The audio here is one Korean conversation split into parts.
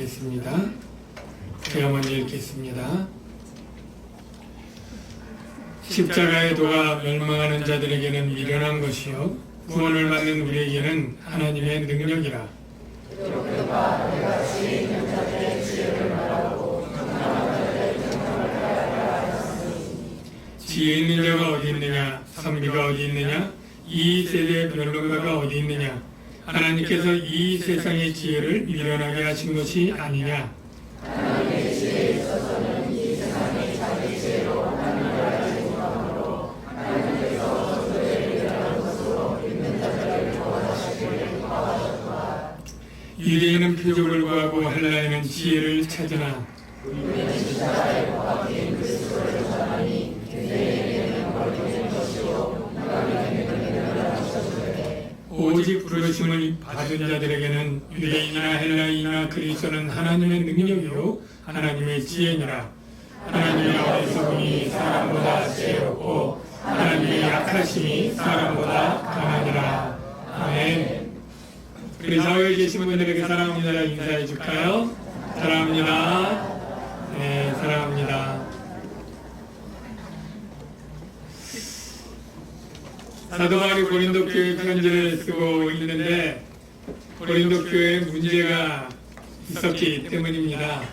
기도하겠습니다. 제가 먼저 읽겠습니다. 십자가의 도가 멸망하는 자들에게는 미련한 것이요 구원을 받는 우리에게는 하나님의 능력이라. 지혜 있는 자가 어디 있느냐, 선비가 어디 있느냐, 이 세대의 변론가가 어디 있느냐. 하나님께서 이 세상의 지혜를 미련하게 하신 것이 아니냐. 하나님의 지혜에 있어서는 이 세상의 자기 지혜로 하나님을 알지 못하므로 하나님께서 저들의 미련한 것으로 믿는 자들을 구원하시기를 구하셨도다. 유대인은 표적을 구하고 헬라인은 지혜를 찾으나 우리는 십자가의 도가 된 그리스도를 전하니 유대인에게는 멀리된 것이요 이방인에게는 미련한 것이되 오직 부르심을 받은 자들에게는 유대인이나 헬라인이나 그리스도는 하나님의 능력이요 하나님의 지혜니라. 하나님의 어리석음이 사람보다 지혜롭고 하나님의 약하심이 사람보다 강하니라. 아멘. 우리 사회에 계신 분들에게 사랑합니다 인사해 줄까요? 사랑합니다. 네, 사랑합니다. 사도 바울이 고린도 교회 편지를 쓰고 있는데 고린도 교회에 문제가 있었기 때문입니다.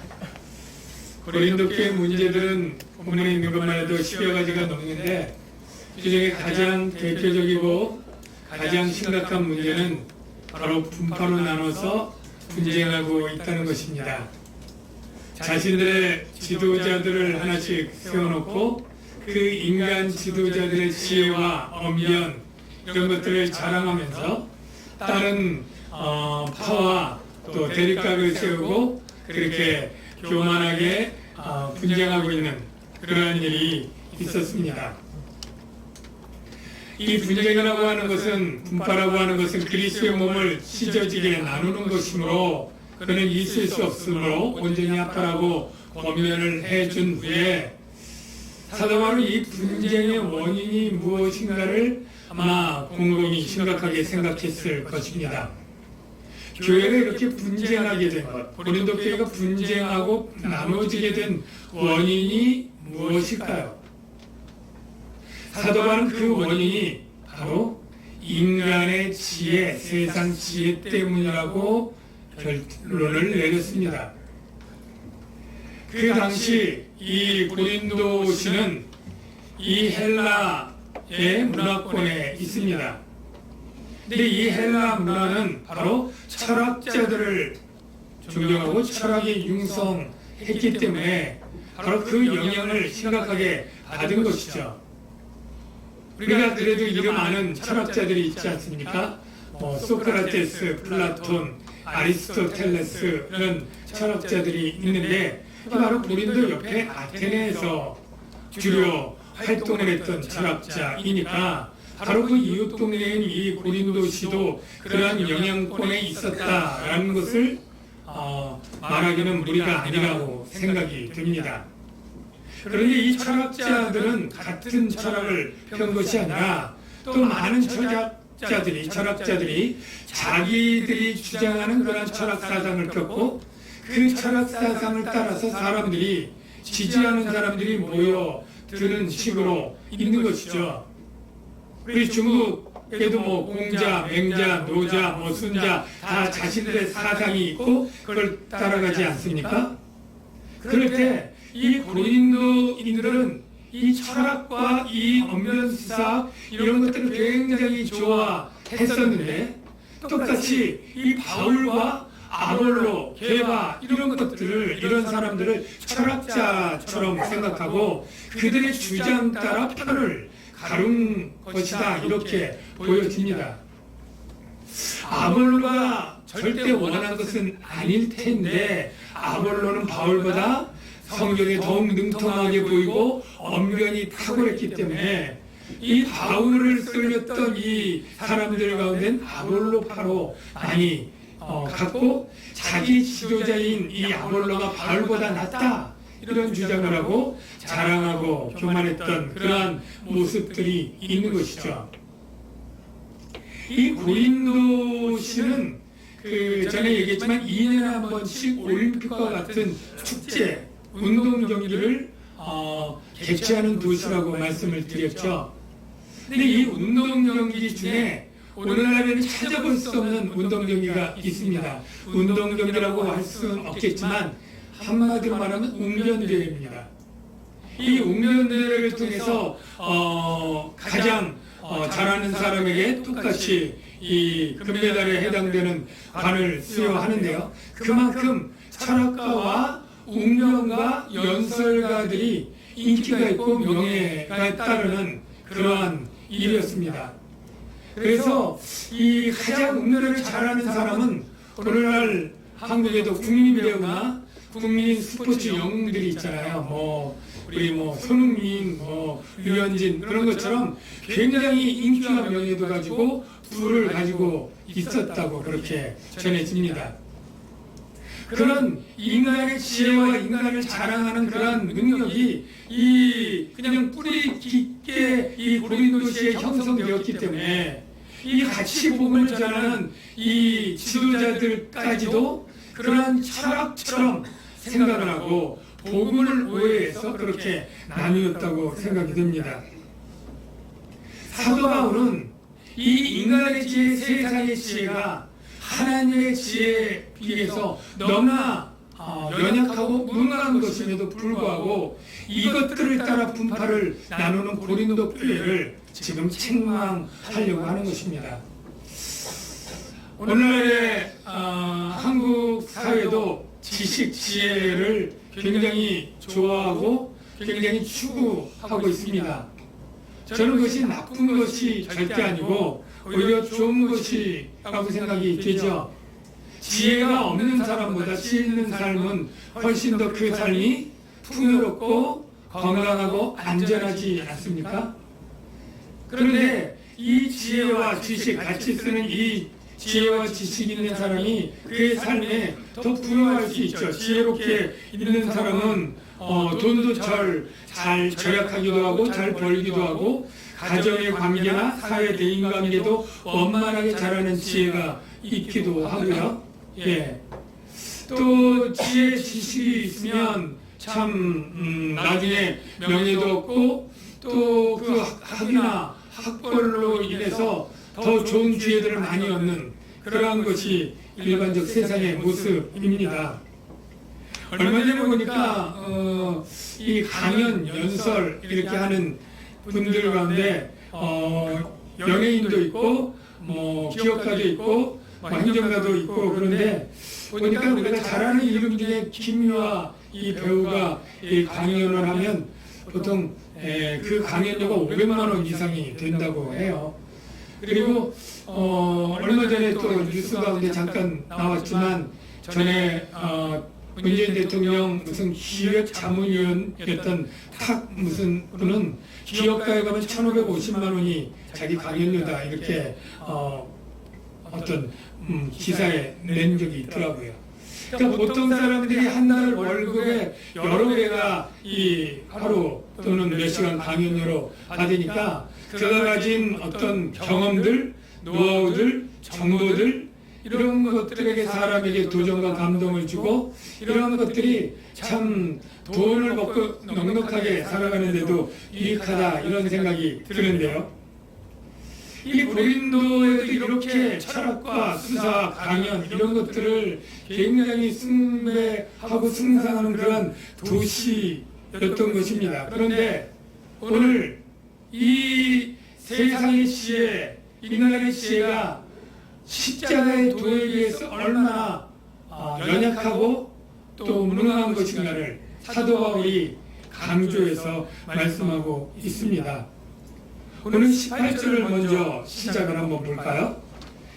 고린도 교회 문제들은 본문에 있는 것만 해도 10여 가지가 넘는데 그중에 가장 대표적이고 가장 심각한 문제는 바로 분파로 나눠서 분쟁하고 있다는 것입니다. 자신들의 지도자들을 하나씩 세워놓고 그 인간 지도자들의 지혜와 언변 이런 것들을 자랑하면서 다른 파와 또 대립각을 세우고 그렇게 교만하게 분쟁하고 있는 그러한 일이 있었습니다. 이 분쟁이라고 하는 것은 분파라고 하는 것은 그리스도의 몸을 찢어지게 나누는 것이므로 그는 있을 수 없으므로 온전히 합하라고 권면을 해준 후에 사도 바울은 이 분쟁의 원인이 무엇인가를 아마 곰곰이 심각하게 생각했을 것입니다. 교회가 이렇게 분쟁하게 된 것, 고린도 교회가 분쟁하고 나눠지게 된 원인이 무엇일까요? 사도 바울은 그 원인이 바로 인간의 지혜, 세상 지혜 때문이라고 결론을 내렸습니다. 그 당시 이 고린도시는 이 헬라의 문화권에 있습니다. 근데 이 헬라 문화는 바로 철학자들을 존경하고 철학에 융성했기 때문에 바로 그 영향을 심각하게 받은 것이죠. 우리가 그래도 이름 아는 철학자들이 있지 않습니까? 소크라테스, 플라톤, 아리스토텔레스 이런 철학자들이 있는데 바로 고린도 옆에 아테네에서 주로 활동을 했던 철학자이니까 바로 그 이웃 동네인 이 고린도시도 그러한 영향권에 있었다라는 것을 말하기는 무리가 아니라고 생각이 듭니다. 그런데 이 철학자들은 같은 철학을 편 것이 아니라 또 많은 철학자들이 자기들이 주장하는 그런 철학 사상을 폈고 그 철학 사상을 따라서 사람들이 지지하는 사람들이 모여드는 식으로 있는 것이죠. 우리 중국에도 공자, 맹자, 노자, 순자 다 자신들의 사상이 있고 그걸 따라가지 않습니까? 그럴 때 이 고린도인들은 이 철학과 이 언변수사 이런 것들을 굉장히 좋아했었는데 똑같이 이 바울과 아볼로, 게바 이런 것들을 이런 사람들을 철학자처럼 생각하고 그들의 주장 따라 편을 가른 것이다 이렇게 보여집니다. 아볼로가 절대 원한 것은 아닐 텐데 아볼로는 바울보다 성경에 더욱 능통하게 보이고 언변이 탁월했기 때문에 이 바울을 끌렸던 이 사람들 가운데는 아볼로파로 많이 갖고 자기 지도자인 이 아볼로가 바울보다 낫다 이런 주장을 하고 자랑하고 교만했던 그러한 모습들이 있는 것이죠. 이 고린도시는 그 전에 얘기했지만 2년에 한 번씩 올림픽과 같은 축제, 운동 경기를 개최하는 도시라고 말씀을 드렸죠. 근데 이 운동 경기 중에 오늘날에는 찾아볼 수 없는 운동 경기가 있습니다. 운동 경기라고 할 수는 없겠지만 한마디로 말하면 웅변대회입니다. 이 웅변대회를 통해서 가장 잘하는 사람에게 똑같이 이 금메달에 해당되는 관을 수여하는데요. 그만큼 철학가와 웅변가 연설가들이 인기가 있고 명예가 따르는 그러한 일이었습니다. 그래서 이 가장 웅변을 잘하는 사람은 오늘날 한국에도 국민 배우나 국민 스포츠 영웅들이 있잖아요. 우리 손흥민, 류현진 그런 것처럼 굉장히 인기와 명예도 가지고 부를 가지고 있었다고 그렇게 전해집니다. 그런 인간의 지혜와 인간을 자랑하는 그런 능력이 그냥 뿌리 깊게 이 고린도시에 형성되었기 때문에 이 같이 복음을 전하는 이 지도자들까지도 그런 철학처럼 생각을 하고 복음을 오해해서 그렇게 나누었다고 생각이 듭니다. 사도 바울은 이 인간의 지혜, 세상의 지혜가 하나님의 지혜에 비해서 너무나 연약하고 무능한 것임에도 불구하고 이것들을 따라 분파를 나누는 고린도 교회를 지금 책망하려고 하는 것입니다. 오늘날의 한국 사회도 지식, 지혜를 굉장히 좋아하고 굉장히 추구하고 있습니다. 저는 그것이 나쁜 것이 절대 아니고 오히려 좋은 것이라고 생각이 되죠. 지혜가 없는 사람보다 지혜 있는 삶은 훨씬 더 그 삶이 풍요롭고 건강하고 안전하지 않습니까? 그런데 이 지혜와 지식, 같이 쓰는 이 지혜와 지식이 있는 사람이 그의 삶에 더 부유할 수 있죠. 지혜롭게 있는 사람은 돈도 잘 절약하기도 하고 잘 벌기도 하고 가정의 관계나 사회 대인관계도 원만하게 잘하는 지혜가 있기도 하고요. 또 지혜, 지식이 있으면 참 나중에 명예도 얻고 또 그 학위나 학벌로 인해서 더 좋은 기회들을 많이 얻는 그러한 것이 일반적 세상의 모습입니다. 얼마 전에 보니까 이 강연, 연설 이렇게 하는 분들 가운데 연예인도 있고 기업가도 있고 행정가도 있고 그런데 보니까 우리가 잘 아는 이름 중에 김유아 이 배우가 이 강연을 하면 보통 그 강연료가 500만 원 이상이 된다고 해요. 그리고 얼마 전에 또 뉴스 가운데 잠깐 나왔지만 전에 문재인 대통령 무슨 기획 자문위원이었던 탁 무슨 분은 기업가에 가면 1,550만 원이 자기 강연료다 이렇게 어떤 기사에 낸 적이 있더라고요. 그러니까 보통 사람들이 한 달 월급에 여러 개가 이 하루 또는 몇 시간 강연료로 받으니까 그가 가진 어떤 경험들, 노하우들, 정보들 이런 것들에게 사람에게 도전과 감동을 주고 이런 것들이 참 돈을 벌고 넉넉하게 살아가는데도 유익하다 이런 생각이 드는데요. 이 고린도에도 이렇게 철학과 수사, 강연 이런 것들을 굉장히 숭배하고 승상하는 그런 도시였던 것입니다. 그런데 오늘 이 세상의 지혜, 인간의 지혜가 십자가의 도에 비해서 얼마나 연약하고 또 무능한 것인가를 사도 바울이 강조해서 말씀하고 있습니다. 오늘 18절을 먼저 시작을 한번 볼까요?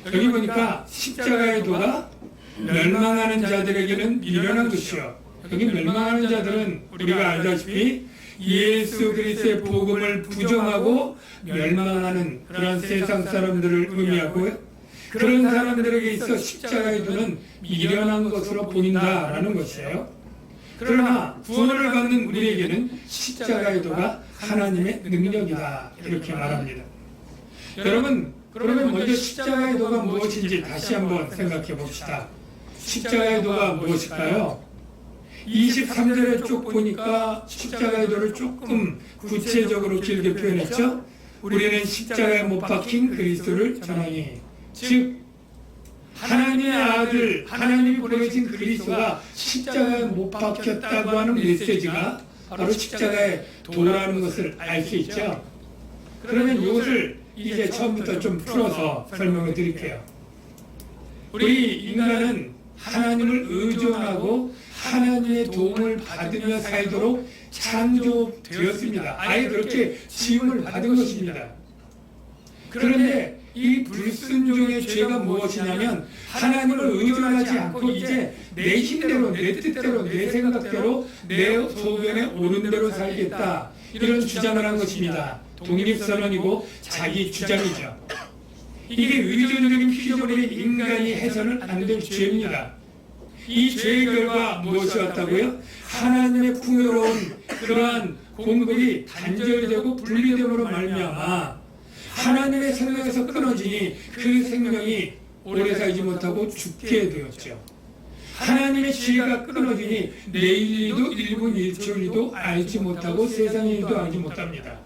여기 보니까 십자가의 도가 멸망하는 자들에게는 미련한 것이요. 여기 멸망하는 자들은 우리가 알다시피 예수 그리스도의 복음을 부정하고 멸망하는 그런 세상 사람들을 의미하고요. 그런 사람들에게 있어 십자가의 도는 미련한 것으로 보인다라는 것이에요. 그러나 구원을 받는 우리에게는 십자가의 도가 하나님의 능력이다 이렇게 말합니다. 여러분 그러면 먼저 십자가의 도가 무엇인지 다시 한번 생각해 봅시다. 십자가의 도가 무엇일까요? 23절에 쭉 보니까 십자가의 도를 조금 구체적으로 길게 표현했죠. 우리는 십자가에 못 박힌 그리스도를 전하니, 즉 하나님의 아들, 하나님이 보내신 그리스도가 십자가에 못 박혔다고 하는 메시지가 바로 십자가의 도라는 것을 알 수 있죠. 그러면 이것을 이제 처음부터 좀 풀어서 설명을 드릴게요. 우리 인간은 하나님을 의존하고 하나님의 도움을 받으며 살도록 창조되었습니다. 아예 그렇게 지음을 받은 것입니다. 그런데 이 불순종의 죄가 무엇이냐면 하나님을 의존하지 않고 이제 내 힘대로, 내 뜻대로, 내 생각대로, 내 소견에 오른 대로 살겠다, 이런 주장을 한 것입니다. 독립선언이고 자기 주장이죠. 이게 의존적인 피조물인 인간이 해서는 안 될 죄입니다. 이 죄의 결과 무엇이었다고요? 하나님의 풍요로운 그러한 공급이 단절되고 분리됨으로 말미암아 하나님의 생명에서 끊어지니 그 생명이 오래 살지 못하고 죽게 되었죠. 하나님의 지혜가 끊어지니 내일도 1분 1초리도 알지 못하고 세상의 일도 알지 못합니다.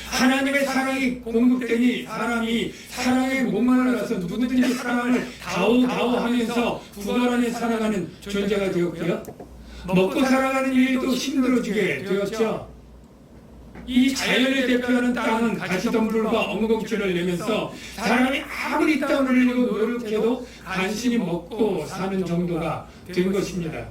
하나님의 사랑이 공급되니 사람이 사랑에 목말라서 누구든지 사랑을 다오하면서 부활 안에 살아가는 존재가 되었고요. 먹고 살아가는 일도 힘들어지게 되었죠. 이 자연을 대표하는 땅은 가시덤불과 엉겅퀴를 내면서 사람이 아무리 땀을 흘리고 노력해도 간신히 먹고 사는 정도가 된 것입니다.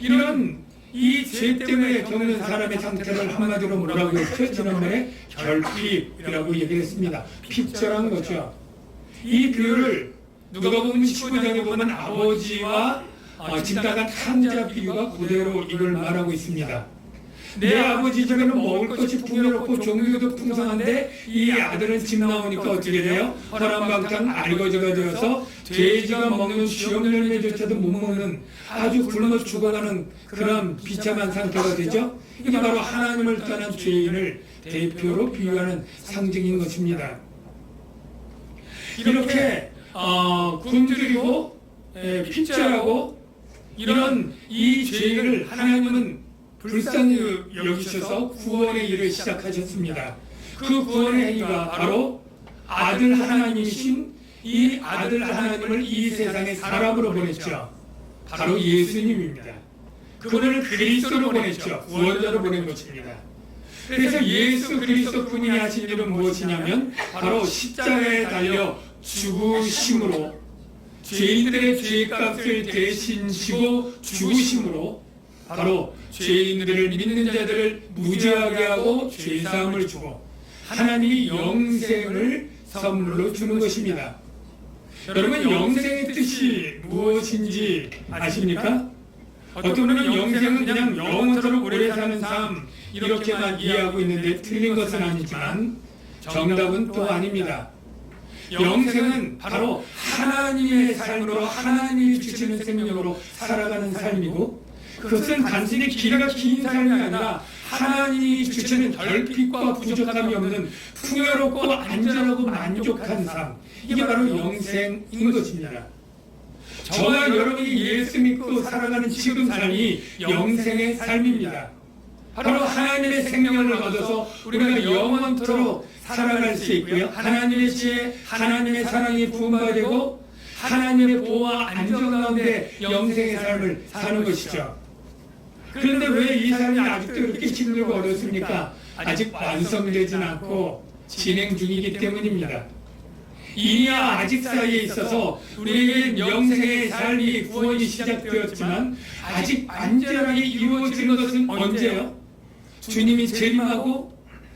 이런 이 죄 때문에 겪는 사람의 상태를 한마디로 뭐라고 했죠? 지난번에 결핍이라고 얘기했습니다. 핍절한 거죠. 이 비유를 누가복음 15장에 보면 아버지와 진다간 탕자 비유가 그대로 이걸 말하고 있습니다. 내 아버지 집에는 먹을 것이 풍요롭고 종류도 풍성한데 이 아들은 집 나오니까 어떻게 돼요? 허랑방탕 알거지가 되어서 돼지가 먹는 쉬엄 열매조차도 못 먹는 아주 굶어 죽어가는 그런 비참한 상태가 되죠. 이게 바로 하나님을 떠난 죄인을 대표로 비유하는 상징인 것입니다. 이렇게 굶주리고 핍절하고 이런 이 죄를 하나님은 불쌍히 여기셔서 구원의 일을 시작하셨습니다. 그 구원의 행위가 바로 아들 하나님이신 이 아들 하나님을 이 세상에 사람으로 보냈죠. 바로 예수님입니다. 그분을 그리스도로 보냈죠. 구원자로 보낸 것입니다. 그래서 예수 그리스도 분이 하신 일은 무엇이냐면 바로 십자가에 달려 죽으심으로 죄인들의 죄값을 대신 지고 죽으심으로 바로 죄인들을 믿는 자들을 무죄하게 하고 죄사함을 주고 하나님이 영생을 선물로 주는 것입니다. 여러분, 영생의 뜻이 무엇인지 아십니까? 어떤 분은 영생은 그냥 영원토록 오래 사는 삶 이렇게만 이해하고 있는데 틀린 것은 아니지만 정답은 또 아닙니다. 영생은 바로 하나님의 삶으로 하나님이 주시는 생명으로 살아가는 삶이고, 그것은 단순히 길이가 긴 삶이 아니라 하나님이 주시는 결핍과 부족함이 없는 풍요롭고 안전하고 만족한 삶, 이게 바로 영생인 것입니다. 저와 여러분이 예수 믿고 살아가는 지금 삶이 영생의 삶입니다. 바로 하나님의 생명을 얻어서 우리가 영원토록 살아갈 수 있고요, 하나님의 지혜, 하나님의 사랑이 부음받고 하나님의 보호와 안전 가운데 영생의 삶을 사는 것이죠. 그런데 왜 이 삶이 아직도 이렇게 힘들고 어렵습니까? 아직 완성되진 않고 진행 중이기 때문입니다. 이미와 아직 사이에 있어서 우리에게 영생의 삶이 구원이 시작되었지만 아직 완전하게 이루어지는 것은 언제요? 주님이 재림하고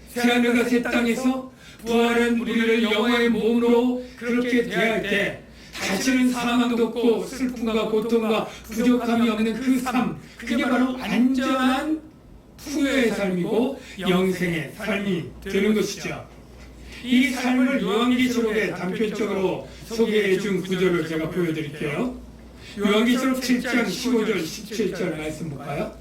새하늘과 새 땅에서 부활한 우리를 영화의 몸으로 그렇게 대할 때 다시는 사망도 없고 슬픔과 고통과 부족함이 없는 그 삶, 그게 바로 완전한 풍요의 삶이고 영생의 삶이 되는 것이죠. 이 삶을 요한계시록에 단편적으로 소개해 준 구절을 제가 보여드릴게요. 요한계시록 7장 15절 17절 말씀 볼까요?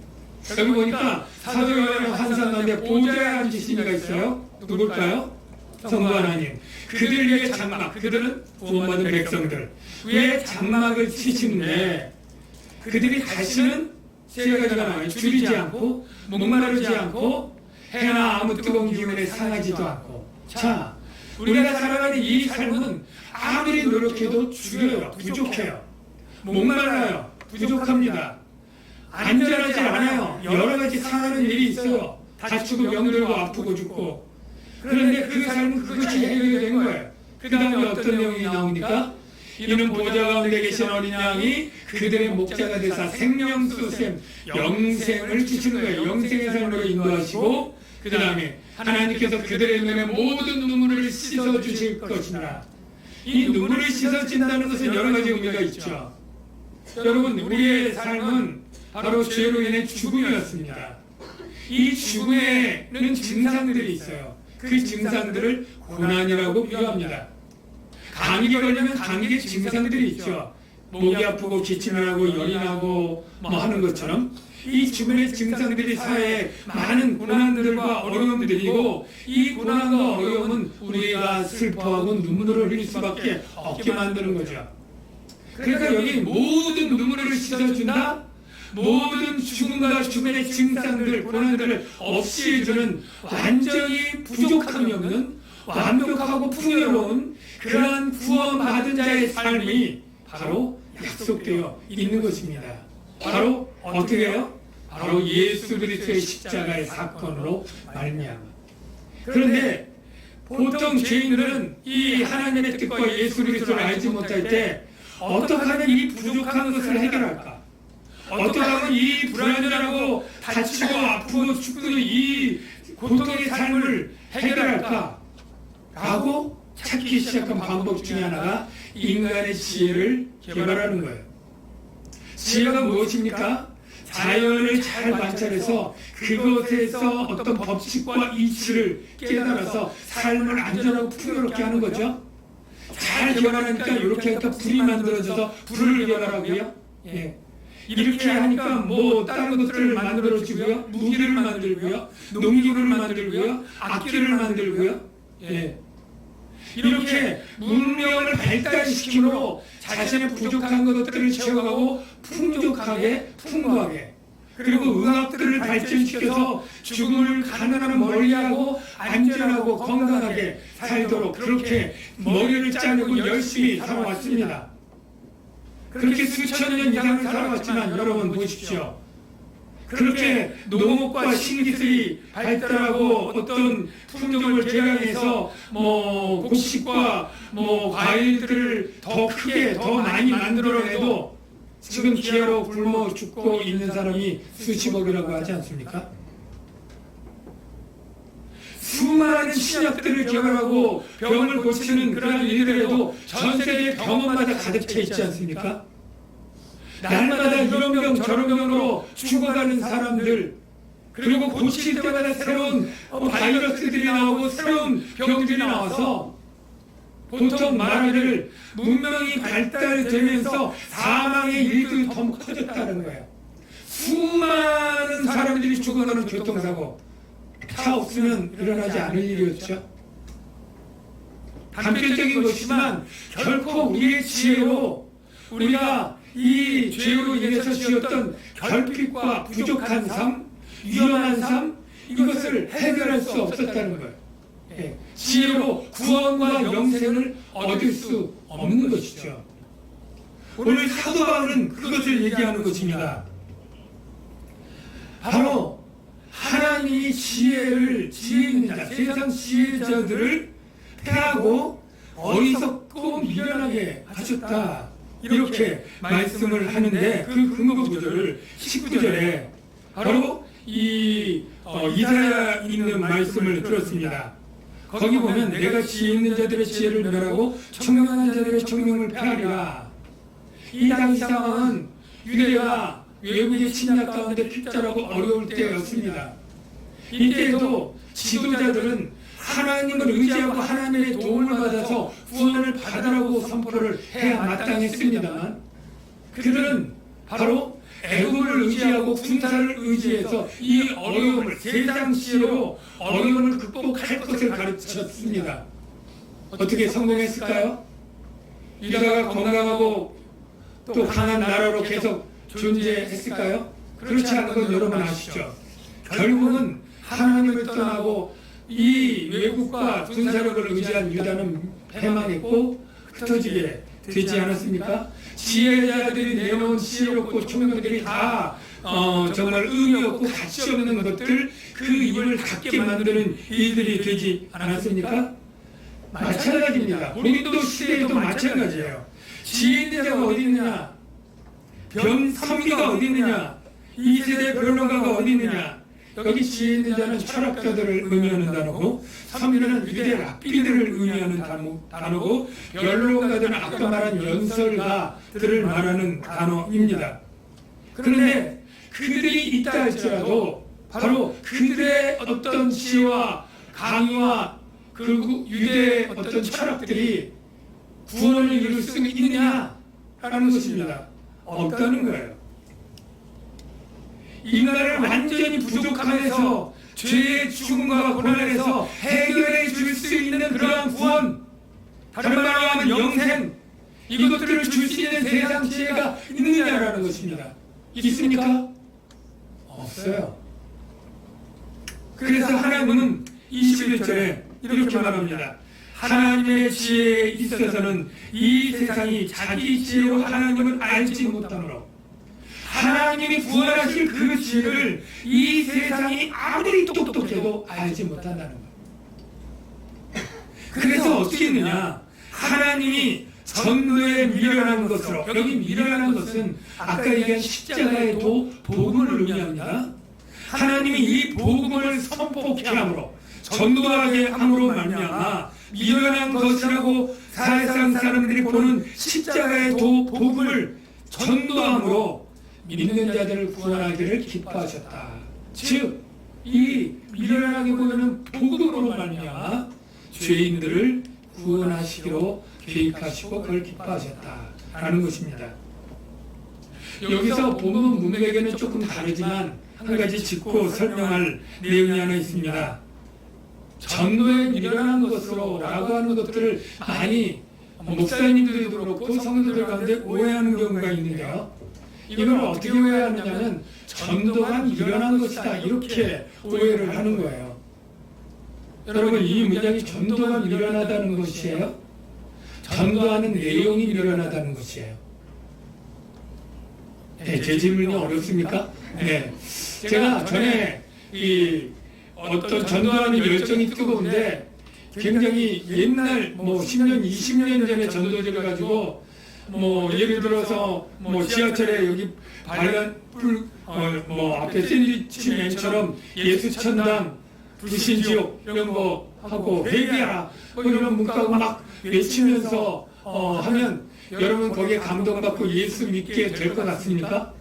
여기 보니까 사도 요한의 환상 가운데 보좌에 앉으신 이가 있어요. 누굴까요? 성부 하나님, 그들 위해 장막, 그들은 구원받은 백성들 위에 장막을 치시는데 그들이 다시는 세 가지가 나와요. 줄이지 않고 목마르지 않고 해나 아무 뜨거운 기운에 상하지도 않고. 자, 우리가 살아가는 이 삶은 아무리 노력해도 줄여요. 부족해요. 목말라요. 부족합니다. 안전하지 않아요. 여러 가지 상하는 일이 있어요. 다치고 병들고 아프고 죽고. 그런데 그 삶은 그것이 해결이 된 거예요. 그 다음에 어떤 내용이 나옵니까? 이는 보좌 가운데 계신 어린 양이 그들의 목자가 되사 생명수 샘 영생을 주시는 거예요. 영생의 삶으로 인도하시고 그 다음에 하나님께서 그들의 눈에 모든 눈물을 씻어 주실 것이라. 이 눈물을 씻어진다는 것은 여러 가지 의미가 있죠. 여러분, 우리의 삶은 바로 죄로 인해 죽음이었습니다. 이 죽음에는 증상들이 있어요. 그 증상들을 고난이라고 비유합니다. 감기 걸리면 감기의 증상들이 있죠. 목이 아프고 기침이 나고 열이 나고 뭐 하는 것처럼 이 죽음의 증상들이 사회에 많은 고난들과 어려움들이고, 이 고난과 어려움은 우리가 슬퍼하고 눈물을 흘릴 수밖에 없게 만드는 거죠. 그러니까 여기 모든 눈물을 씻어준다, 모든 죽음과 죽음의 증상들, 고난들을 없이 해주는 완전히 부족함이 없는 완벽하고 풍요로운 그러한 구원받은 자의 삶이 바로 약속되어 있는 것입니다. 바로 어떻게 해요? 바로 예수 그리스도의 십자가의 사건으로 말미암아. 그런데 보통 죄인들은 이 하나님의 뜻과 예수 그리스도를 알지 못할 때 어떻게 하면 이 부족한 것을 해결할까? 어떻게 하면 이 불안전하고 다치고 아프고 죽고 이 고통의 삶을 해결할까? 라고 찾기 시작한 방법 중에 하나가 인간의 지혜를 개발하는 거예요. 지혜가 무엇입니까? 자연을 잘 관찰해서 그것에서 어떤 법칙과 이치를 깨달아서 삶을 안전하고 풍요롭게 하는 거죠. 잘 개발하니까 이렇게 하니까 불이 만들어져서 불을 개발하고요. 예. 이렇게 하니까 뭐 다른 것들을 만들어지고요. 무기를 만들고요. 농기구를 만들고요. 악기를 만들고요. 예. 이렇게 문명을 발달시킴으로 자신의 부족한 것들을 채워가고 풍족하게 풍부하게, 그리고 의학들을 발전시켜서 죽음을 가능한 멀리하고 안전하고 건강하게 살도록 그렇게 머리를 짜내고 열심히 살아왔습니다. 그렇게 수천 년 이상을 살아왔지만 여러분 보십시오. 그렇게 농업과 신기술이 발달하고 어떤 품종을 개량해서 곡식과 과일들을 더 크게 더 많이 만들어내도 지금 기아로 굶어 죽고 있는 사람이 수십억이라고 하지 않습니까? 수많은 신약들을 개발하고 병을 고치는 그런 일들에도 전 세계 병원마다 가득 차 있지 않습니까? 날마다 이런 병 저런 병으로 죽어가는 사람들, 그리고 고칠 때마다 새로운 바이러스들이 나오고 새로운 병들이 나와서 보통 말하기를 문명이 발달되면서 사망의 일도 더 커졌다는 거예요. 수많은 사람들이 죽어가는 교통사고, 차 없으면 일어나지 않을 일이었죠. 단편적인 것이지만 결코 우리의 지혜로 우리가 이 죄로 인해서 지었던 결핍과 부족한 삶, 위험한 삶, 이것을 해결할 수 없었다는 거예요. 예. 지혜로 구원과 영생을 얻을 수 없는 것이죠. 오늘 사도 바울은 그것을 얘기하는 것입니다. 바로 하나님이 지혜 있는 자, 세상 지혜자들을 패하고 어리석고 미련하게 하셨다, 이렇게 말씀을 하는데, 그 근거 구절을 19절에 바로 이 이사야 있는 말씀을 들었습니다. 거기 보면 내가 지혜 있는 자들의 지혜를 멸하고 청명한 자들의 청명을 폐하리라. 이 당시 상황은 유대가 외국의 침략 가운데 핍절하고 어려울 때였습니다. 이때에도 지도자들은 하나님을 의지하고 하나님의 도움을 받아서 구원을 받으라고 선포를 해야 마땅했습니다만, 그들은 바로 애굽을 의지하고 군사를 의지해서 이 어려움을 세상 지혜로 어려움을 극복할 것을 가르쳤습니다. 어떻게 성공했을까요? 유다가 건강하고 또 강한 나라로 계속 존재했을까요? 그렇지 않은 건 여러분 아시죠? 결국은 하나님을 떠나고 이 외국과 군사력을 의지한 유다는 패망했고 흩어지게 되지 않았습니까? 지혜자들이 내놓은 지혜롭고 총명들이 다 정말 의미 없고 가치 없는 것들, 그 입을 닫게 만드는 일들이 되지 않았습니까? 마찬가지입니다. 우리도 시대에도 마찬가지예요. 지혜 있는 자가 어디 있느냐? 선비가 어디 있느냐? 이 세대 변론가가 어디 있느냐? 여기 지혜 있는 자는 철학자들을 의미하는 단어고, 선비는 유대 랍비들을 의미하는 단어고, 변론가들은 아까 말한 연설가들을 말하는 단어입니다. 그런데 그들이 있다 할지라도 바로 그들의 어떤 지혜와 강의와 그리고 유대의 어떤 철학들이 구원을 이룰 수 있느냐라는 것입니다. 없다는 거예요. 인간을 완전히 부족함에서 죄의 죽음과 고난에서 해결해 줄 수 있는 그러한 구원, 다른 말로 하면 영생, 이것들을 줄 수 있는 세상 지혜가 있느냐라는 것입니다. 있습니까? 없어요. 그래서 하나님은 21절에 이렇게 말합니다. 하나님의 지혜에 있어서는 이 세상이 자기 지혜로 하나님을 알지 못하므로 하나님이 구원하실 그 지혜를 이 세상이 아무리 똑똑해도 알지 못한다는 거예요. 그래서 어떻게 했느냐? 하나님이 전도에 미련한 것으로, 여기 미련한 것은 아까 얘기한 십자가의 복음을 의미합니다. 하나님이 이 복음을 선포케 함으로, 전도하게 함으로 말미암아 미련한 것이라고 세상 사람들이 보는 십자가의 복음을 전도함으로 믿는 자들을 구원하기를 기뻐하셨다. 즉, 이 미련하게 보이는 복음으로 말미암아 죄인들을 구원하시기로 계획하시고 그걸 기뻐하셨다라는 것입니다. 여기서 본문 문맥에는 조금 다르지만 한 가지 짚고 설명할 내용이 하나 있습니다. 전도에 미련한 것으로 라고 하는 것들을 많이 목사님들도 그렇고 성도들 가운데 오해하는 경우가 있는데요. 이걸 어떻게 오해하느냐면 전도가 미련한 것이다, 이렇게 오해를 하는 거예요. 여러분, 이 문장이 전도가 미련하다는 것이에요? 전도하는 내용이 미련하다는 것이에요? 네, 제 질문이 어렵습니까? 네. 제가 전에 어떤 전도하는 열정이 뜨거운데 굉장히 옛날 10년, 20년 전에 전도제를 가지고 예를 들어서 지하철에 여기 앞에 샌드위치맨처럼 예수 천당, 불신지옥 이런 거 하고 회개하라 이런 문구하고 막 외치면서 하면 여러분 거기에 감동받고 예수 믿게 될 것 같습니까?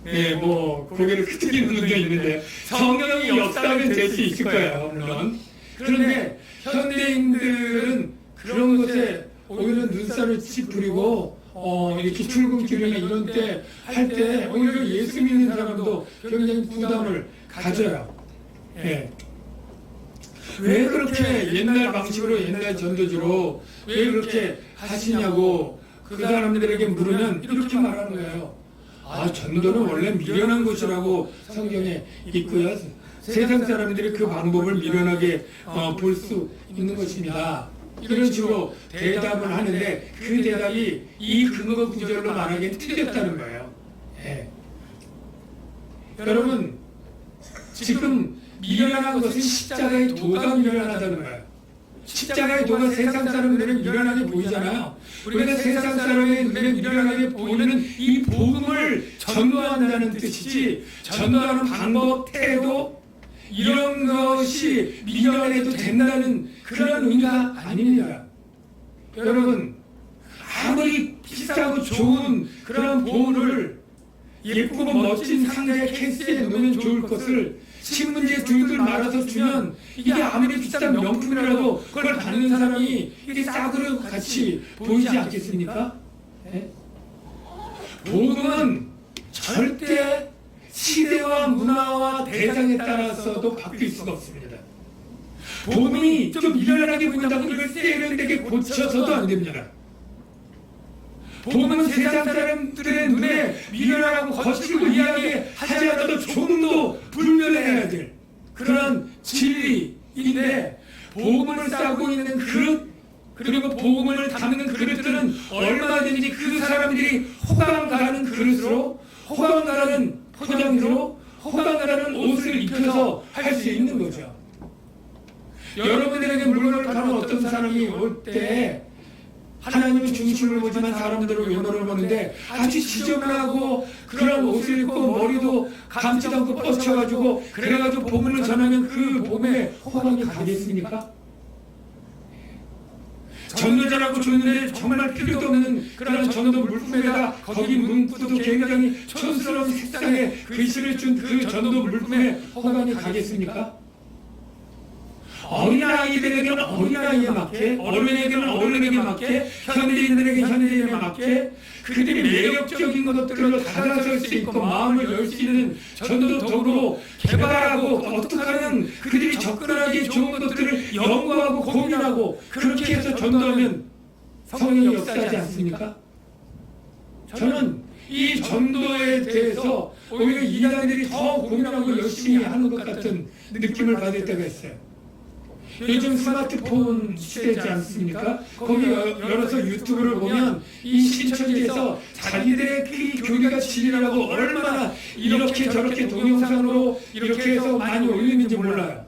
네, 고개를 끄덕이는 분도 있는데 성령이 역사하면 될 수 있을 거예요, 물론. 그런데 현대인들은 그런 것에 오히려 눈살을 찌푸리고 이렇게 출근길이나 이런 때 할 때 오히려 예수 믿는 사람도 굉장히 부담을 가져요. 예. 왜 그렇게 옛날 방식으로, 옛날 전도지로 왜 그렇게 하시냐고 그 사람들에게 물으면 이렇게 말하는 거예요. 전도는 원래 미련한 것이라고 성경에 있고요. 세상 사람들이 그 방법을 미련하게 볼 수 있는 것입니다. 이런 식으로 대답을 하는데 그 대답이 이 근거 구절로 말하기엔 틀렸다는 거예요. 예. 여러분, 지금 미련한 것은 십자가의 도가 미련하다는 거예요. 십자가의 도가 세상 사람들은 미련하게 보이잖아요. 우리가 세상 사람의 눈에 미련하게 보이는 이 복음을 전도한다는 뜻이지, 전도하는 방법, 태도 이런 것이 미련해도 된다는 그런 의미가 아닙니다. 여러분, 아무리 비싸고 좋은 그런 보물을 예쁘고 멋진 상자에 케이스에 넣으면 좋을 것을 신문지에 둘둘 말아서 주면 이게 아무리 비싼 명품이라도 그걸 받는 사람이 이게 싸구려 같이 보이지 않겠습니까? 네? 복음은 절대 시대와 문화와 대상에 따라서도 바뀔 수가 없습니다. 복음이 좀 미련하게 보인다고 이걸 세련되게 고쳐서도 안 됩니다. 복음은 세상 사람들의 눈에 미련하고 거칠고 이야기하지 않아도 조금도 불면해야 될 그런 진리인데, 복음을 싸고 있는 그릇, 그리고 복음을 담는 그릇들은 얼마든지 그 사람들이 호감 가는 그릇으로, 호감 가는 포장지로, 호감 가는 옷을 입혀서 할 수 있는 거죠. 여러분들에게 물건을 파는 어떤 사람이 올 때 하나님은 중심을 보지만 사람들을 외모를 보는데 아주 지저분하고 그런 옷을 입고 머리도 감지도 않고 뻗쳐가지고 그래가지고 복음을 전하면 그 복음에 호감이 가겠습니까? 전도자라고 줬는데 정말 필요도 없는 그런 전도 물품에다 거기 문구도 굉장히 촌스러운 색상의 글씨를 준 그 전도 물품에 호감이 가겠습니까? 어린아이들에게는 어린아이에 맞게, 어른에게는 어른에게 맞게, 현대인들에게 현대인에 맞게 그들이 매력적인 것들로 다가설 수 있고 마음을 열 수 있는 전도 도구로 개발하고 어떻게 하면 그들이 접근하기 좋은 것들을 연구하고 고민하고 그렇게 해서 전도하면 성령이 역사하지 않습니까? 저는 이 전도에 대해서 오히려 이단들이 더 고민하고 열심히 하는 것 같은 느낌을 받을 때가 있어요. 요즘 스마트폰 시대지 않습니까? 거기 열어서 유튜브를 보면 이 신천지에서 자기들의 그 교리가 진리라고 얼마나 이렇게 저렇게 동영상으로 이렇게 해서 많이 올리는지 몰라요.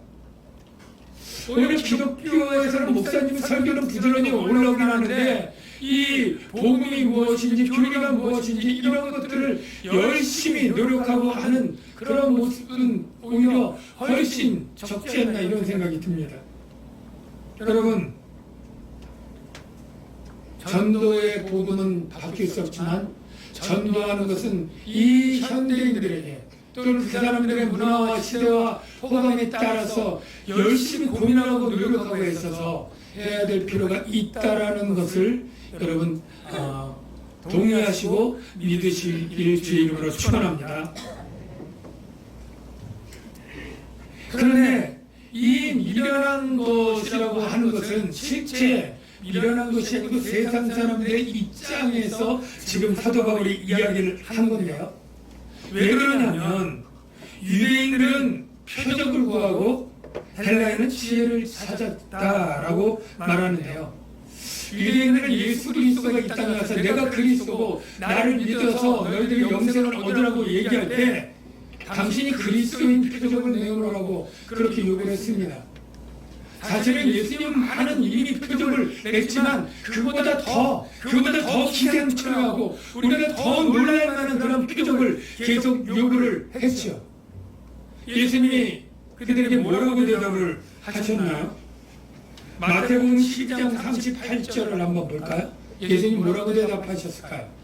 오히려 기독교에서는 목사님 설교는 부지런히 올라오긴 하는데 이 복음이 무엇인지 교리가 무엇인지 이런 것들을 열심히 노력하고 하는 그런 모습은 오히려 훨씬 적지 않나 이런 생각이 듭니다. 여러분, 전도의 복음은 바뀔 수 없지만 전도하는 것은 이 현대인들에게 또는 그 사람들의 문화와 시대와 호감에 따라서 열심히 고민하고 노력하고 있어서 해야 될 필요가 있다라는 것을 여러분 동의하시고 믿으시길 주의 이름으로 축원합니다. 그런데 이 미련한 것이라고 하는 것은 실제 미련한 것이 아니고 세상 사람들의 입장에서 지금 사도 바울이 이야기를 한 건데요. 왜 그러냐면 유대인들은 표적을 구하고 헬라인은 지혜를 찾았다라고 말하는데요. 유대인들은 예수 그리스도가 이 땅에 와서 내가 그리스도고 나를 믿어서 너희들이 영생을 얻으라고 얘기할 때 당신이 그리스도인 표적을 내놓으라고 그렇게 요구를 했습니다. 사실은 예수님 하는 이미 표적을 냈지만 그보다 더 기생충하고 우리가 더 놀랄 만한 그런 표적을 계속 요구를 했죠. 예수님이 그들에게 뭐라고 대답을 하셨나요? 마태복음 12장 38절을 한번 볼까요? 예수님 뭐라고 대답하셨을까요?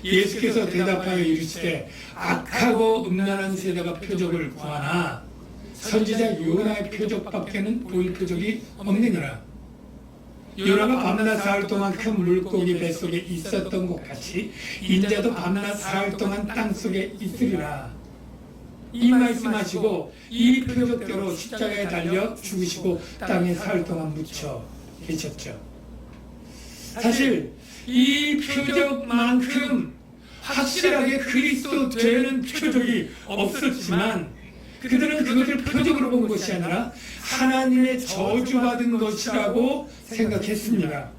예수께서 대답하여 이르시되 악하고 음란한 세대가 표적을 구하나 선지자 요나의 표적밖에는 보일 표적이 없느니라. 요나가 밤낮 사흘 동안 큰 물고기 뱃속에 있었던 것 같이 인자도 밤낮 사흘 동안 땅속에 있으리라. 이 말씀하시고 이 표적대로 십자가에 달려 죽으시고 땅에 사흘 동안 묻혀 계셨죠. 사실 이 표적만큼 확실하게 그리스도 되는 표적이 없었지만 그들은 그것을 표적으로 본 것이 아니라 하나님의 저주받은 것이라고 생각했습니다.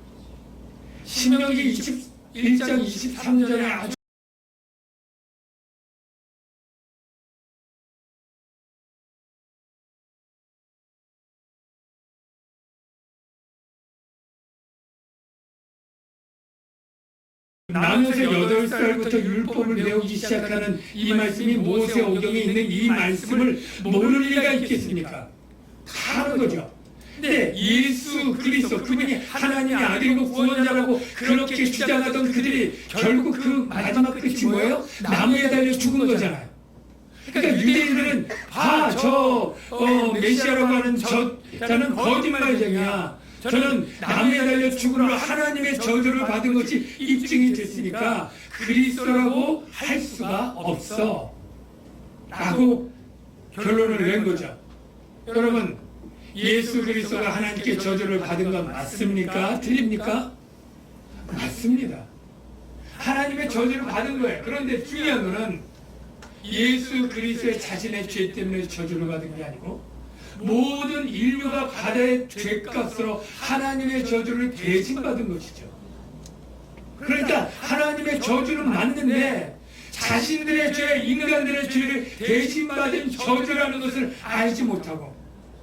신명기 21장 23절에 아주 나면서 8살부터 율법을 배우기 시작하는 이 말씀이 모세 오경에 있는 이 말씀을 모를 리가 있겠습니까? 다 아는 거죠. 근데 예수 그리스도 그분이 하나님의 아들이고 구원자라고 그렇게 주장하던 그들이 결국 그 마지막 끝이 뭐예요? 나무에 달려 죽은 거잖아요. 그러니까 유대인들은 메시아라고 하는 저는 거짓말쟁이야. 저는 나무에 달려 죽음으로 하나님의 저주를 받은 것이 입증이 됐으니까 그리스도라고 할 수가 없어 라고 결론을 낸 거죠. 여러분, 예수 그리스도가 하나님께 저주를 받은 건 맞습니까? 틀립니까? 맞습니다. 하나님의 저주를 받은 거예요. 그런데 중요한 거는 예수 그리스도의 자신의 죄 때문에 저주를 받은 게 아니고 모든 인류가 받을 죄값으로 하나님의 저주를 대신 받은 것이죠. 그러니까 하나님의 저주는 맞는데 자신들의 죄, 인간들의 죄를 대신 받은 저주라는 것을 알지 못하고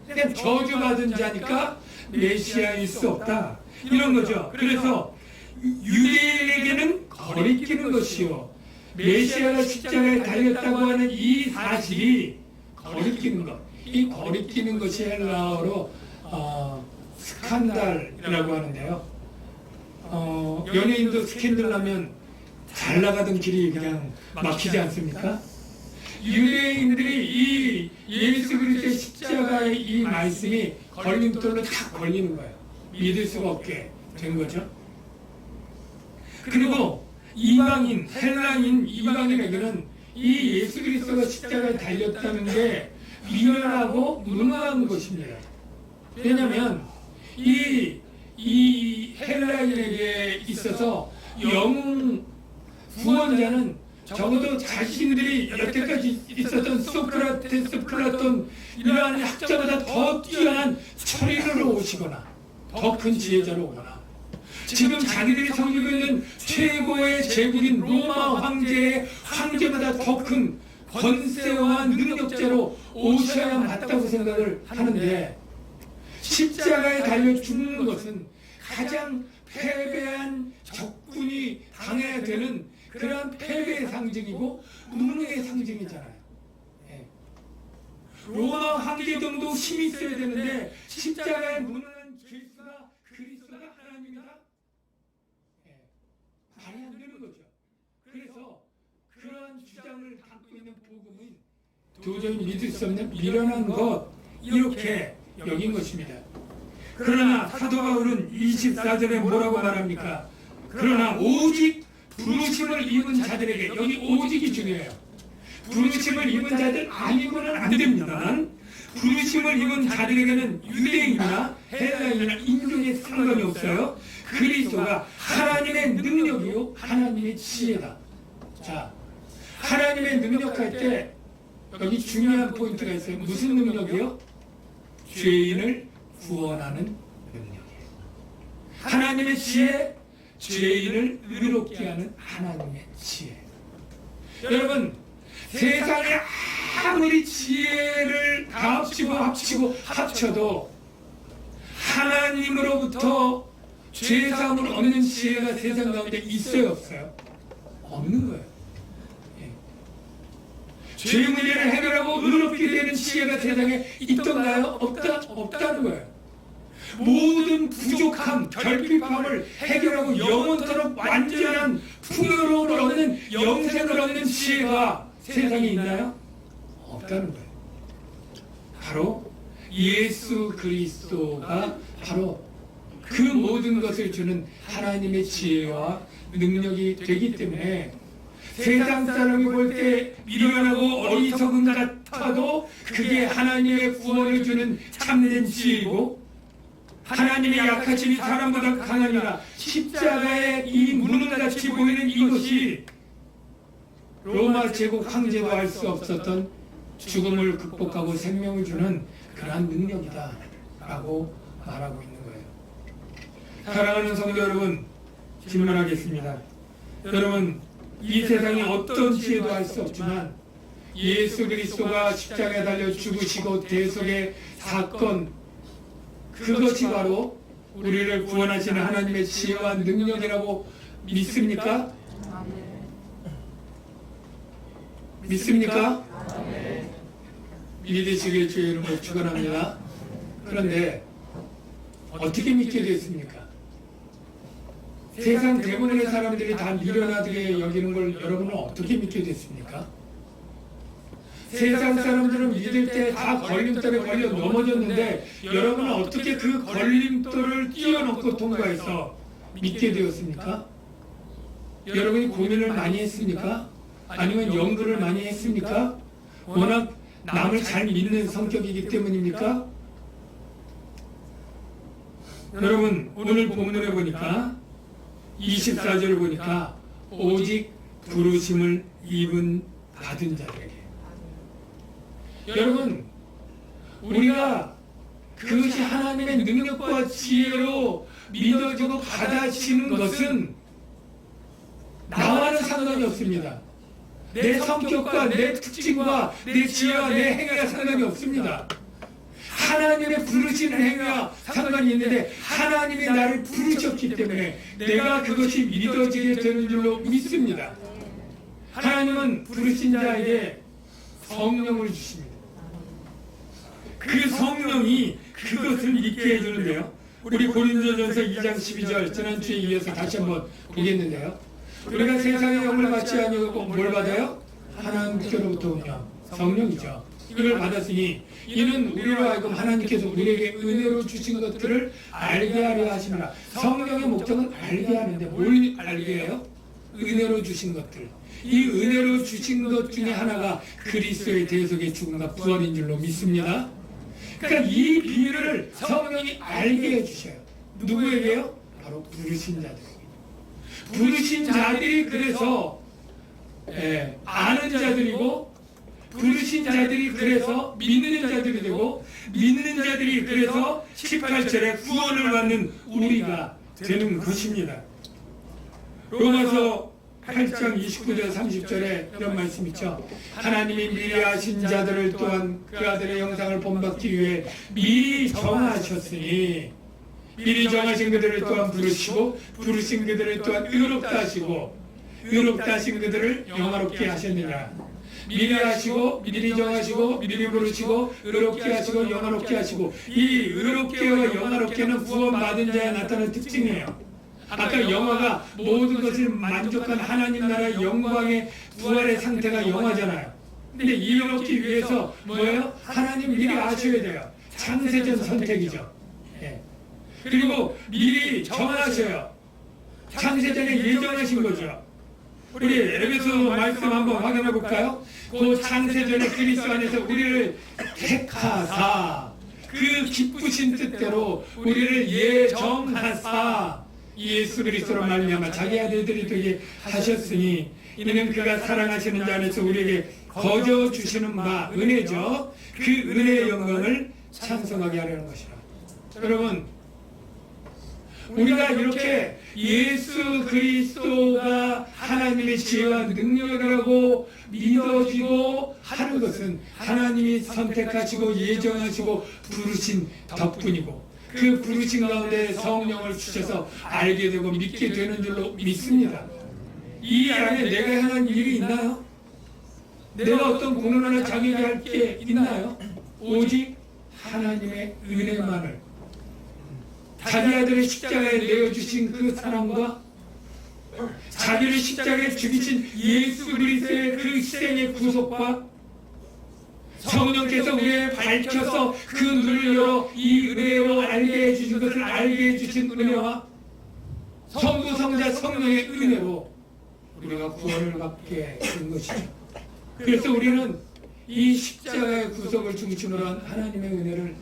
그냥 저주받은 자니까 메시아일 수 없다 이런 거죠. 그래서 유대인에게는 거리끼는 것이요 메시아가 십자가에 달렸다고 하는 이 사실이 거리끼는 것, 이 거리끼는 것이 헬라어로 스칸달이라고 하는데요. 연예인도 스캔들 나면 잘 나가던 길이 그냥 막히지 않습니까? 유대인들이 이 예수 그리스도의 십자가의 이 말씀이 걸림돌로 탁 걸리는 거예요. 믿을 수가 없게 된 거죠. 그리고 이방인, 헬라인 이방인에게는 이 예수 그리스도가 십자가에 달렸다는 게 미련하고 무능한 것입니다. 왜냐하면 이 헬라인에게 있어서 영웅 구원자는 적어도 자신들이 여태까지 있었던 소크라테스, 플라톤 이러한 학자보다 더 뛰어난 철인으로 오시거나 더 큰 지혜자로 오거나 지금 자기들이 섬기고 있는 최고의 제국인 로마 황제의 황제보다 더 큰 권세와 능력자로 오셔야 맞다고 생각을 하는데 십자가에 달려 죽는 것은 가장 패배한 적군이 당해야 되는 그러한 패배의 상징이고 무능의 상징이잖아요. 예. 로마 황제 정도 힘이 있어야 되는데 십자가에 무능한 죄수가 그리스도가 하나님이다? 예. 말이 안 되는 거죠. 그래서 그러한 주장을 갖고 있는 복음은 도저히 믿을 수 없는 미련한 것 이렇게 여긴 것입니다. 그러나 사도 바울은 24절에 뭐라고 말합니까? 그러나 오직 부르심을 입은 자들에게, 여기 오직이 중요해요. 부르심을 입은 자들 아니고는 안 됩니다. 부르심을 입은 자들에게는 유대인이나 헬라인이나 인종에 상관이 없어요. 그리스도가 하나님의 능력이요 하나님의 지혜다. 자, 하나님의 능력할 때 여기 중요한 포인트가 있어요. 무슨 능력이요? 죄인을 구원하는 능력이에요. 하나님의 지혜, 죄인을 의롭게 하는 하나님의 지혜. 여러분, 세상에 아무리 지혜를 다 합치고 합쳐도 하나님으로부터 죄사함을 얻는 지혜가 세상 가운데 있어요, 없어요? 없는 거예요. 예. 죄 문제를 해결하고 의롭게 되는 지혜가 세상에 있던가요? 없다는 거예요. 모든 부족함, 결핍함을 해결하고 영원토록 완전한 풍요로움을 얻는 영생을 얻는 지혜가 세상에 있나요? 없다는 거예요. 바로 예수 그리스도가 바로 그 모든 것을 주는 하나님의 지혜와 능력이 되기 때문에 세상 사람이 볼 때 미련하고 어리석은 것 같아도 그게 하나님의 구원을 주는 참된 지혜이고 하나님의 약하심이 사람보다 강하니라 십자가의 이 무능같이 보이는 이것이 로마 제국 황제도 할 수 없었던 죽음을 극복하고 생명을 주는 그러한 능력이다 라고 말하고 있는 거예요. 사랑하는 성도 여러분, 질문하겠습니다. 여러분, 이 세상에 어떤 지혜도 할 수 없지만 예수 그리스도가 십자가에 달려 죽으시고 대속의 사건, 그것이 바로 우리를 구원하시는 하나님의 지혜와 능력이라고 믿습니까? 믿습니까? 믿으시길 주의 이름으로 축원합니다. 그런데 어떻게 믿게 됐습니까? 세상 대부분의 사람들이 다 미련하게 여기는 걸 여러분은 어떻게 믿게 됐습니까? 세상 사람들은 믿을 때 다 걸림돌에 걸려 넘어졌는데 여러분은 어떻게 그 걸림돌을 뛰어넘고 통과해서 믿게 되었습니까? 여러분이 고민을 많이 했습니까? 아니면 연구를 많이 했습니까? 워낙 남을 잘 믿는 성격이기 때문입니까? 여러분 오늘 본문에 보니까 24절을 보니까 오직 부르심을 입은 받은 자들에게. 여러분 우리가 그것이 하나님의 능력과 지혜로 믿어지고 받아지는 것은 나와는 상관이 없습니다. 내 성격과 내 특징과 내 지혜와 내 행위가 상관이 없습니다. 하나님의 부르시는 행위와 상관이 있는데 하나님이 나를 부르셨기 때문에 내가 그것이 믿어지게 되는 줄로 믿습니다. 하나님은 부르신 자에게 성령을 주십니다. 그 성령이 그것을 믿게 해주는데요. 우리 고린도전서 2장 12절 지난주에 이어서 다시 한번 보겠는데요. 우리가 세상의 영을 받지 아니하고 뭘 받아요? 하나님께로부터 온 영, 성령이죠. 이걸 받았으니 이는 우리로 하여금 하나님께서 우리에게 은혜로 주신 것들을 알게 하려 하시느라. 성령의 목적은 알게 하는데 뭘 알게 해요? 은혜로 주신 것들. 이 은혜로 주신 것 중에 하나가 그리스도의 대속의 죽음과 부활인 줄로 믿습니다. 그러니까 이 비밀을 성령이 알게 해주셔요. 누구에게요? 바로 부르신 자들에게. 부르신 자들이 그래서 아는 자들이고, 부르신 자들이 그래서 믿는 자들이 되고, 믿는 자들이 그래서 18절에 구원을 받는 우리가 되는 것입니다. 로마서 8장 29절 30절에 이런 말씀 있죠. 하나님이 미리 아신 자들을 또한 그 아들의 영상을 본받기 위해 미리 정하셨으니 미리 정하신 그들을 또한 부르시고 부르신 그들을 또한 의롭다 하시고 의롭다 하신 그들을 영화롭게 하셨느니라. 미리 하시고 미리 정하시고 미리 부르시고 의롭게 하시고 영화롭게 하시고, 이 의롭게와 영화롭게는 구원받은 자에 나타나는 특징이에요. 아까 영화가 모든 것을 만족한 하나님 나라의 영광의 부활의 상태가 영화잖아요. 근데 이렇기 위해서 뭐예요? 하나님 미리 아셔야 돼요. 창세전 선택이죠. 그리고 미리 정하셔요. 창세전에 예정하신 거죠. 우리 에베소 말씀 한번 확인해 볼까요? 그 창세전에 그리스도 안에서 우리를 택하사 그 기쁘신 뜻대로 우리를 예정하사 예수 그리스도로 말미암아 자기 아들들이 되게 하셨으니 이는 그가 사랑하시는 자 안에서 우리에게 거저 주시는 바 은혜죠. 그 은혜의 영광을 찬송하게 하려는 것이라. 여러분 우리가 이렇게 예수 그리스도가 하나님의 지혜와 능력이라고 믿어지고 하는 것은 하나님이 선택하시고 예정하시고 부르신 덕분이고, 그 부르신 가운데 성령을 주셔서 알게 되고 믿게 되는 줄로 믿습니다. 이 안에 내가 향한 일이 있나요? 내가 어떤 공헌하나 자기에게 할 게 있나요? 오직 하나님의 은혜만을, 자기 아들의 십자가에 내어주신 그 사랑과 자기를 십자가에 죽이신 예수 그리스도의 그 희생의 구속과 성령께서 우리에 밝혀서 그 눈을 열어 이 은혜로 알게 해주신 것을 알게 해주신 은혜와 성부 성자 성령의 은혜로 우리가 구원을 받게 된 것이죠. 그래서 우리는 이 십자가의 구속을 중심으로 한 하나님의 은혜를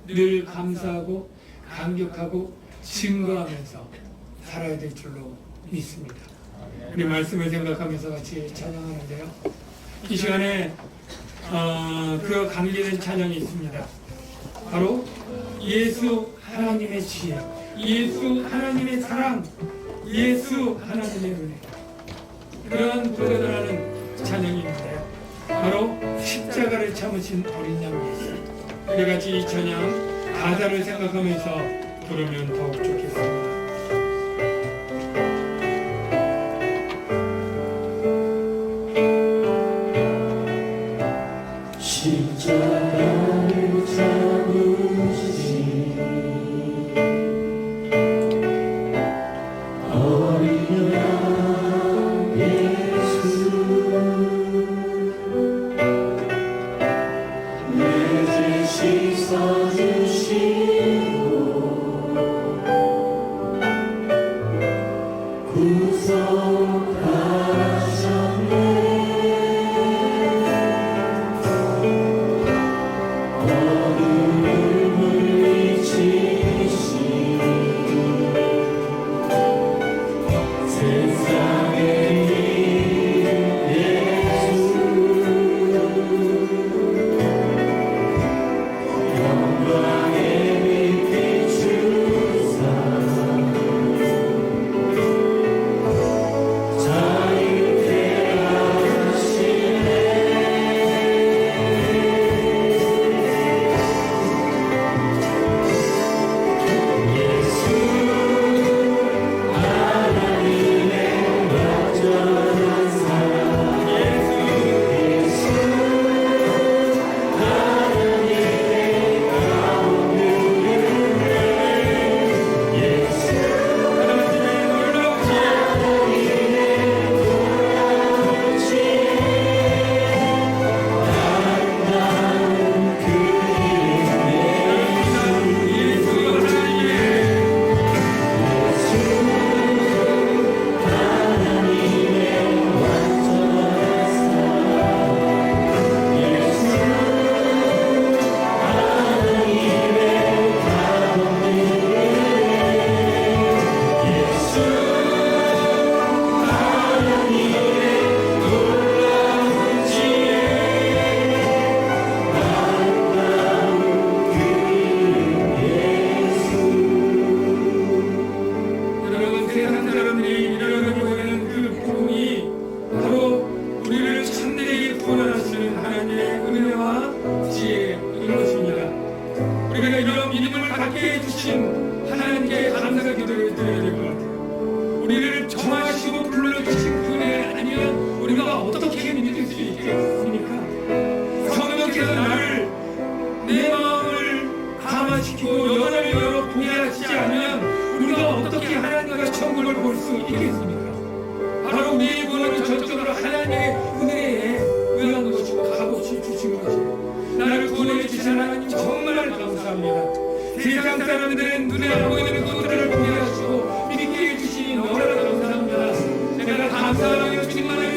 늘 감사하고 감격하고 증거하면서 살아야 될 줄로 믿습니다. 우리 말씀을 생각하면서 같이 찬양하는데요. 이 시간에 그 관계된 찬양이 있습니다. 바로 예수 하나님의 지혜, 예수 하나님의 사랑, 예수 하나님의 은혜, 그러한 고백하는 찬양이 있는데요. 바로 십자가를 참으신 어린 양 예수. 우리 같이 이 찬양 가사를 생각하면서 부르면 더욱 좋겠습니다. 십자가를 잡으신 어린 양 예수, 내 죄 씻어주시고 우리가 이런 믿음을 갖게 해주신 하나님께 감사가 기도를 드려야 될 것 같아요. 우리를 정하시고 불러주신 분에 아니면 우리가 어떻게 믿을 수 있겠습니까? 성령께서 나를 내 마음을 감화시키고 연을 열어 보게 하시지 않으면 우리가 어떻게 하나님과 천국을 볼 수 있겠습니까? 바로 우리의 구원은 전적으로 하나님의 은혜에 의한 것이고 값없이 주신 것이고 나를 구원해 주신 하나님 정말 감사합니다. 세상 사람들은 눈에 안 보이는 것들을 보게 하시고 믿게 해주시니 너무나 감사합니다. 내가 감사하며 주님만을